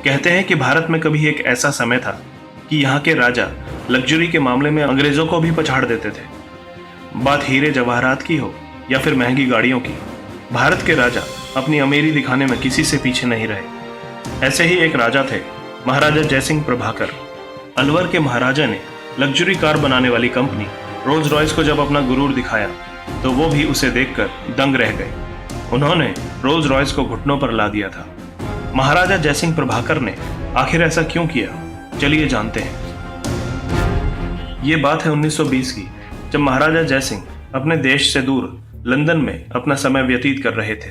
कहते हैं कि भारत में कभी एक ऐसा समय था कि यहाँ के राजा लग्जरी के मामले में अंग्रेजों को भी पछाड़ देते थे। बात हीरे जवाहरात की हो या फिर महंगी गाड़ियों की, भारत के राजा अपनी अमीरी दिखाने में किसी से पीछे नहीं रहे। ऐसे ही एक राजा थे महाराजा जयसिंह प्रभाकर। अलवर के महाराजा ने लग्जरी कार बनाने वाली कंपनी रोल्स रॉयस को जब अपना गुरूर दिखाया तो वो भी उसे देखकर दंग रह गए। उन्होंने रोल्स रॉयस को घुटनों पर ला दिया था। महाराजा जयसिंह प्रभाकर ने आखिर ऐसा क्यों किया, चलिए जानते हैं। ये बात है 1920 की, जब महाराजा जयसिंह अपने देश से दूर लंदन में अपना समय व्यतीत कर रहे थे।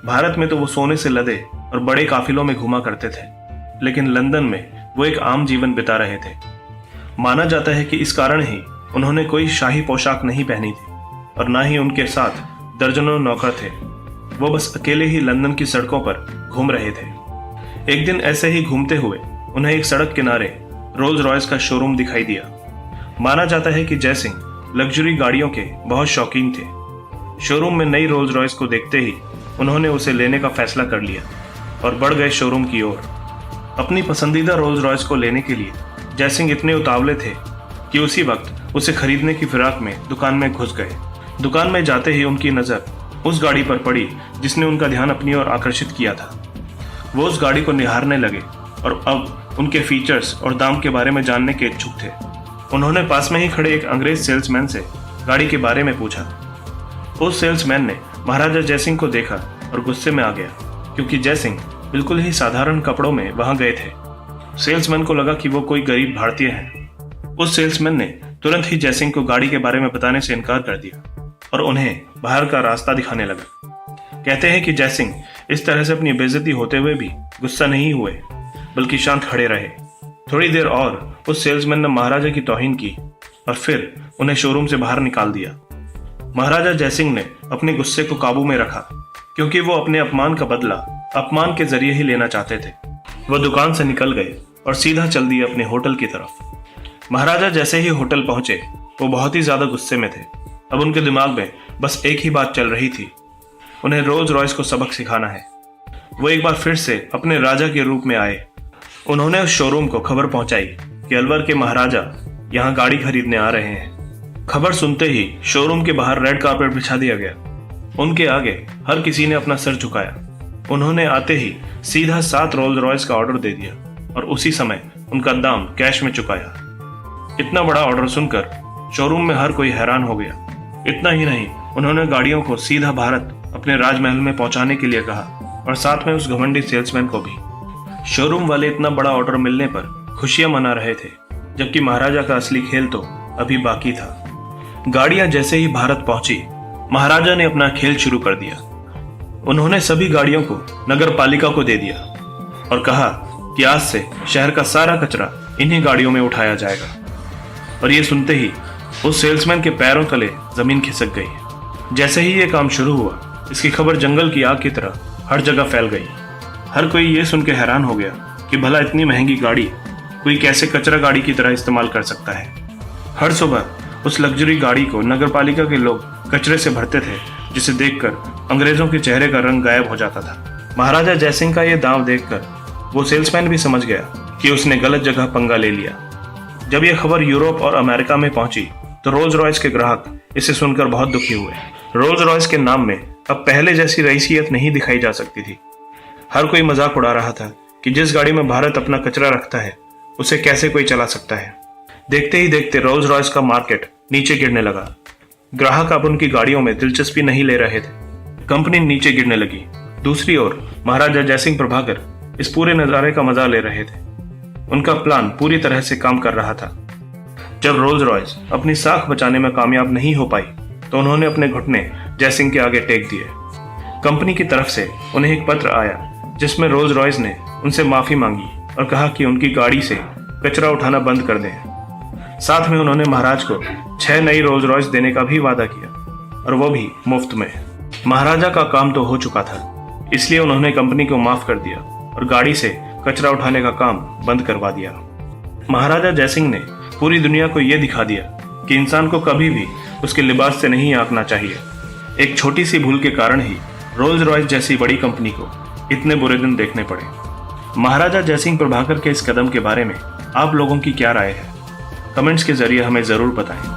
भारत में तो वो सोने से लदे और बड़े काफिलों में घुमा करते थे, लेकिन लंदन में वो एक आम जीवन बिता रहे थे। माना जाता है कि इस कारण ही उन्होंने कोई शाही पोशाक नहीं पहनी थी और ना ही उनके साथ दर्जनों नौकर थे। वो बस अकेले ही लंदन की सड़कों पर घूम रहे थे। एक दिन ऐसे ही घूमते हुए उन्हें एक सड़क किनारे रोल्स रॉयस का शोरूम दिखाई दिया। माना जाता है कि जयसिंह लग्जरी गाड़ियों के बहुत शौकीन थे। शोरूम में नई रोल्स रॉयस को देखते ही उन्होंने उसे लेने का फैसला कर लिया और बढ़ गए शोरूम की ओर। अपनी पसंदीदा रोल्स रॉयस को लेने के लिए जयसिंह इतने उतावले थे कि उसी वक्त उसे खरीदने की फिराक में दुकान में घुस गए। दुकान में जाते ही उनकी नज़र उस गाड़ी पर पड़ी जिसने उनका ध्यान अपनी ओर आकर्षित किया था। वो उस गाड़ी को निहारने लगे और अब उनके फीचर्स और दाम के बारे में जानने के इच्छुक थे। उन्होंने पास में ही खड़े एक अंग्रेज सेल्समैन से गाड़ी के बारे में पूछा। उस सेल्समैन ने महाराजा जयसिंह को देखा और गुस्से में आ गया, क्योंकि जयसिंह बिल्कुल ही साधारण कपड़ों में वहां गए थे। सेल्समैन को लगा कि वो कोई गरीब भारतीय हैं। उस सेल्समैन ने तुरंत ही जयसिंह को गाड़ी के बारे में बताने से इनकार कर दिया और उन्हें बाहर का रास्ता दिखाने लगा। कहते हैं कि जयसिंह इस तरह से अपनी बेइज्जती होते हुए भी गुस्सा नहीं हुए, बल्कि शांत खड़े रहे। थोड़ी देर और उस सेल्समैन ने महाराजा की तौहीन की और फिर उन्हें शोरूम से बाहर निकाल दिया। महाराजा जयसिंह ने अपने गुस्से को काबू में रखा, क्योंकि वो अपने अपमान का बदला अपमान के जरिए ही लेना चाहते थे। वो दुकान से निकल गए और सीधा चल दिए अपने होटल की तरफ। महाराजा जैसे ही होटल पहुंचे वो बहुत ही ज्यादा गुस्से में थे। अब उनके दिमाग में बस एक ही बात चल रही थी, उन्हें रोल्स रॉयस को सबक सिखाना है। वो एक बार फिर से अपने राजा के रूप में आए। उन्होंने उस शोरूम को खबर पहुंचाई कि अलवर के महाराजा यहाँ गाड़ी खरीदने आ रहे हैं। खबर सुनते ही शोरूम के बाहर रेड कारपेट बिछा दिया गया। उनके आगे हर किसी ने अपना सर झुकाया। उन्होंने आते ही सीधा 7 रोल्स रॉयस का ऑर्डर दे दिया और उसी समय उनका दाम कैश में चुकाया। इतना बड़ा ऑर्डर सुनकर शोरूम में हर कोई हैरान हो गया। इतना ही नहीं, उन्होंने गाड़ियों को सीधा भारत अपने राजमहल में पहुंचाने के लिए कहा और साथ में उस घमंडी सेल्समैन को भी। शोरूम वाले इतना बड़ा ऑर्डर मिलने पर खुशियां मना रहे थे, जबकि महाराजा का असली खेल तो अभी बाकी था। गाड़ियां जैसे ही भारत पहुंची, महाराजा ने अपना खेल शुरू कर दिया। उन्होंने सभी गाड़ियों को नगर पालिका को दे दिया और कहा कि आज से शहर का सारा कचरा इन्हीं गाड़ियों में उठाया जाएगा। और ये सुनते ही उस सेल्समैन के पैरों तले जमीन खिसक गई। जैसे ही ये काम शुरू हुआ, इसकी खबर जंगल की आग की तरह हर जगह फैल गई। हर कोई ये सुन के हैरान हो गया कि भला इतनी महंगी गाड़ी कोई कैसे कचरा गाड़ी की तरह इस्तेमाल कर सकता है। हर सुबह उस लग्जरी गाड़ी को नगर पालिका के लोग कचरे से भरते थे, जिसे देखकर अंग्रेजों के चेहरे का रंग गायब हो जाता था। महाराजा जयसिंह का ये दांव देखकर वो सेल्समैन भी समझ गया कि उसने गलत जगह पंगा ले लिया। जब यह खबर यूरोप और अमेरिका में पहुंची तो रोल्स रॉयस के ग्राहक इसे सुनकर बहुत दुखी हुए। रोल्स रॉयस के नाम में अब पहले जैसी रईसियत नहीं दिखाई जा सकती थी। हर कोई मजाक उड़ा रहा था कि जिस गाड़ी में भारत अपना कचरा रखता है उसे कैसे कोई चला सकता है। देखते ही देखते रोल्स रॉयस का मार्केट नीचे गिरने लगा। ग्राहक अब उनकी गाड़ियों में दिलचस्पी नहीं ले रहे थे। कंपनी नीचे गिरने लगी। दूसरी ओर महाराजा जयसिंह प्रभाकर इस पूरे नजारे का मजा ले रहे थे। उनका प्लान पूरी तरह से काम कर रहा था। जब रोल्स रॉयस अपनी साख बचाने में कामयाब नहीं हो पाई तो उन्होंने अपने घुटने जयसिंह के आगे टेक दिए। कंपनी की तरफ से उन्हें एक पत्र आया जिसमें रोल्स रॉयस ने उनसे माफी मांगी और कहा कि उनकी गाड़ी से कचरा उठाना बंद कर दें। साथ में उन्होंने महाराज को 6 नई रोल्स रॉयस देने का भी वादा किया, और वो भी मुफ्त में। महाराजा का काम तो हो चुका था, इसलिए उन्होंने कंपनी को माफ कर दिया और गाड़ी से कचरा उठाने का काम बंद करवा दिया। महाराजा जयसिंह ने पूरी दुनिया को यह दिखा दिया कि इंसान को कभी भी उसके लिबास से नहीं आंकना चाहिए। एक छोटी सी भूल के कारण ही रोल्स रॉयस जैसी बड़ी कंपनी को इतने बुरे दिन देखने पड़े। महाराजा जयसिंह प्रभाकर के इस कदम के बारे में आप लोगों की क्या राय है? कमेंट्स के जरिए हमें जरूर बताएं।